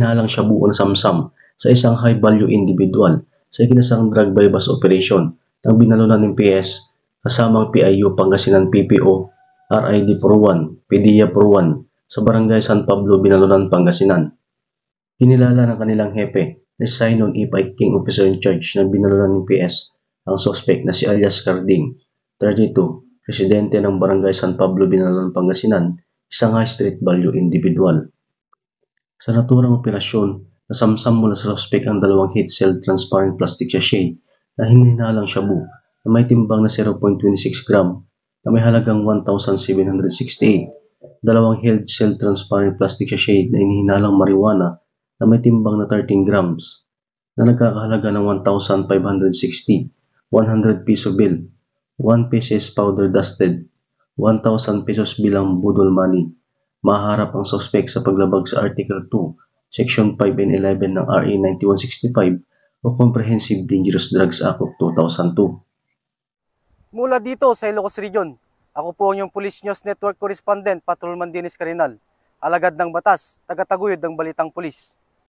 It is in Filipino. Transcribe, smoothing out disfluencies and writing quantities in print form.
hinihinalang shabu o samsam sa isang high-value individual sa ikinasang drug bypass operation ng binalunan ng PS kasamang PIU Pangasinan PPO RID Puruan, PDEA Puruan sa Barangay San Pablo, Binalunan, Pangasinan. Kinilala ng kanilang hepe na si Sinon E. King officer in charge ng binalunan ng PS ang suspect na si alias Carding, 32, residente ng Barangay San Pablo, Binalunan, Pangasinan, isang high street value individual. Sa naturang operasyon, nasamsam mula sa suspect ang dalawang heat-sealed transparent plastic sachet na hinihinalang shabu na may timbang na 0.26 gram na may halagang 1,768, dalawang heat-sealed transparent plastic sachet na hinihinalang marijuana na may timbang na 13 grams na nagkakahalaga ng 1,560, 100 piso bill, 1 pesos powder dusted, 1,000 pesos bilang budol money. Maharap ang suspect sa paglabag sa Article 2, Section 5 and 11 ng RA 9165 o Comprehensive Dangerous Drugs Act of 2002. Mula dito sa Ilocos Region, ako po ang iyong Police News Network Correspondent, Patrolman Dennis Carinal, alagad ng batas, tagataguyod ng Balitang Pulis.